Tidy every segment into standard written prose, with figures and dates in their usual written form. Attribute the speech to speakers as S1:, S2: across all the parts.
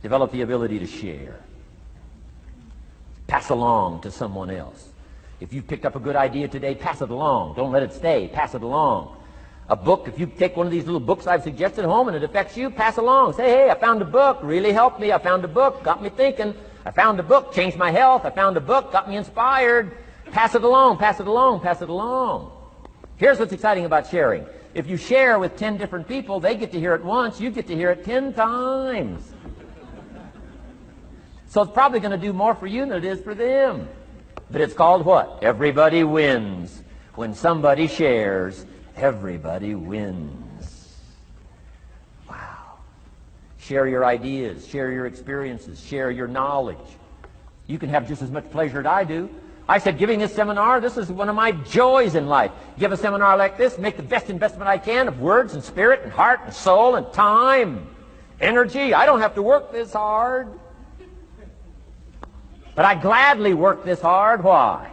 S1: Develop the ability to share. Pass along to someone else. If you've picked up a good idea today, pass it along. Don't let it stay. Pass it along. A book, if you take one of these little books I've suggested home and it affects you, pass along. Say, hey, I found a book, really helped me. I found a book, got me thinking. I found a book, changed my health. I found a book, got me inspired. Pass it along, pass it along, pass it along. Here's what's exciting about sharing. If you share with 10 different people, they get to hear it once, you get to hear it 10 times. So it's probably going to do more for you than it is for them. But it's called what? Everybody wins. When somebody shares, everybody wins. Wow. Share your ideas, share your experiences, share your knowledge. You can have just as much pleasure as I do. I said, giving this seminar, this is one of my joys in life. Give a seminar like this, make the best investment I can of words and spirit and heart and soul and time, energy. I don't have to work this hard. But I gladly work this hard. Why?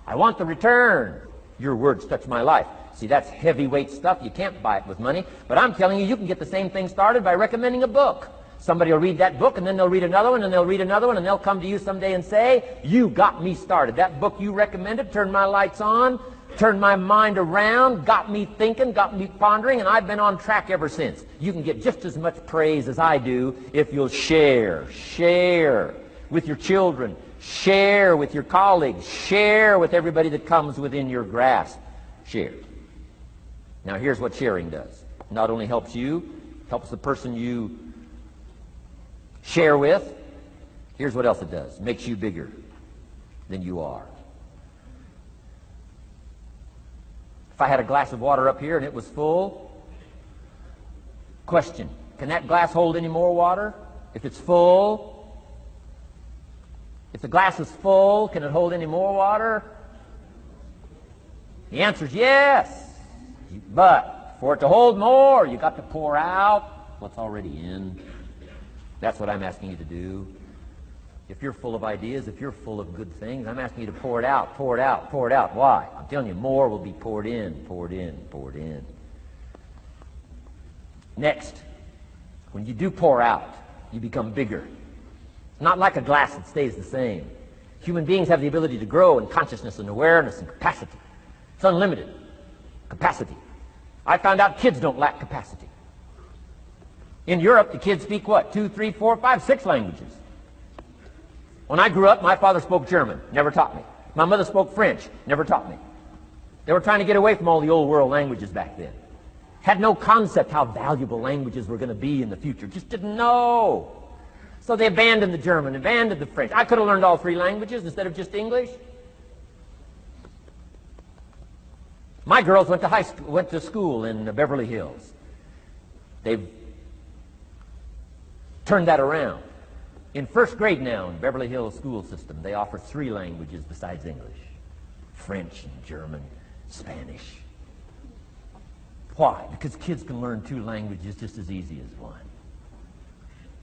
S1: I want the return. Your words touch my life. See, that's heavyweight stuff. You can't buy it with money. But I'm telling you, you can get the same thing started by recommending a book. Somebody will read that book, and then they'll read another one, and they'll read another one, and they'll come to you someday and say, you got me started. That book you recommended turned my lights on, turned my mind around, got me thinking, got me pondering, and I've been on track ever since. You can get just as much praise as I do if you'll share. Share with your children. Share with your colleagues. Share with everybody that comes within your grasp. Share. Now here's what sharing does. It not only helps you, helps the person you share with. Here's what else it does. It makes you bigger than you are. If I had a glass of water up here and it was full, question, can that glass hold any more water? If it's full, if the glass is full, can it hold any more water? The answer is yes. But for it to hold more, you got to pour out what's already in. That's what I'm asking you to do. If you're full of ideas, if you're full of good things, I'm asking you to pour it out, pour it out, pour it out. Why? I'm telling you, more will be poured in, poured in, poured in. Next, when you do pour out, you become bigger. It's not like a glass that stays the same. Human beings have the ability to grow in consciousness and awareness and capacity. It's unlimited capacity. I found out kids don't lack capacity. In Europe, the kids speak what? 2, 3, 4, 5, 6 languages. When I grew up, my father spoke German, never taught me. My mother spoke French, never taught me. They were trying to get away from all the old world languages back then. Had no concept how valuable languages were going to be in the future. Just didn't know. So they abandoned the German, abandoned the French. I could have learned all 3 languages instead of just English. My girls went to school in Beverly Hills. They've turned that around. In first grade now in Beverly Hills school system, they offer 3 languages besides English. French and German, Spanish. Why? Because kids can learn 2 languages just as easy as one.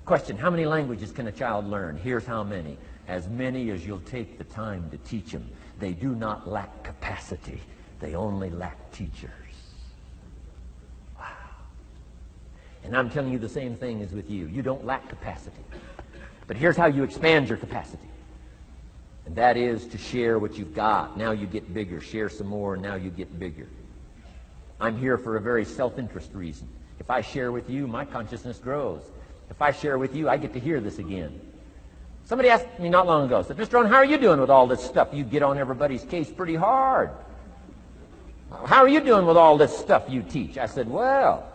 S1: Question, how many languages can a child learn? Here's how many. As many as you'll take the time to teach them. They do not lack capacity. They only lack teachers. Wow. And I'm telling you the same thing is with you. You don't lack capacity. But here's how you expand your capacity. And that is to share what you've got. Now you get bigger. Share some more, and now you get bigger. I'm here for a very self-interest reason. If I share with you, my consciousness grows. If I share with you, I get to hear this again. Somebody asked me not long ago, said, Mr. Owen, how are you doing with all this stuff? You get on everybody's case pretty hard. How are you doing with all this stuff you teach? I said, well,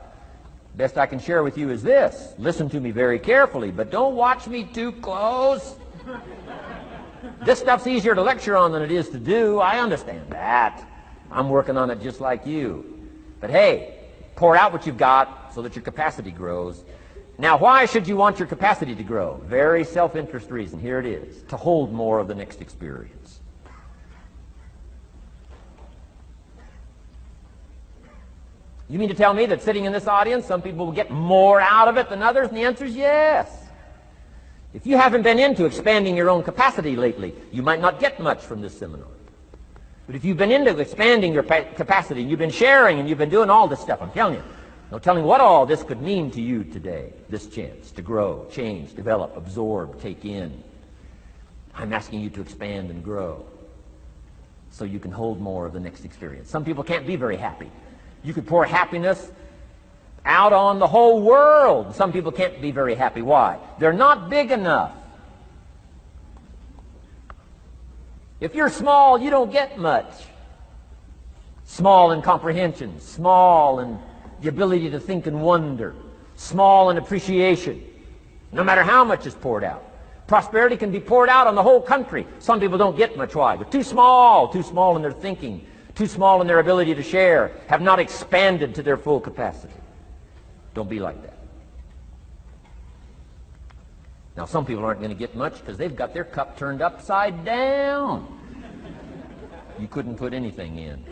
S1: best I can share with you is this. Listen to me very carefully, but don't watch me too close. This stuff's easier to lecture on than it is to do. I understand that. I'm working on it just like you. But hey, pour out what you've got so that your capacity grows. Now, why should you want your capacity to grow? Very self-interest reason. Here it is. To hold more of the next experience. You mean to tell me that sitting in this audience, some people will get more out of it than others? And the answer is yes. If you haven't been into expanding your own capacity lately, you might not get much from this seminar. But if you've been into expanding your capacity, and you've been sharing, and you've been doing all this stuff, I'm telling you, No telling what all this could mean to you today, this chance to grow, change, develop, absorb, take in. I'm asking you to expand and grow so you can hold more of the next experience. Some people can't be very happy. You could pour happiness out on the whole world. Some people can't be very happy. Why? They're not big enough. If you're small, you don't get much. Small in comprehension, small in the ability to think and wonder, small in appreciation, no matter how much is poured out. Prosperity can be poured out on the whole country. Some people don't get much. Why? They're too small in their thinking, too small in their ability to share, have not expanded to their full capacity. Don't be like that. Now, some people aren't going to get much because they've got their cup turned upside down. You couldn't put anything in.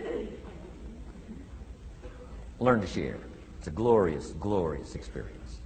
S1: Learn to share. It's a glorious, glorious experience.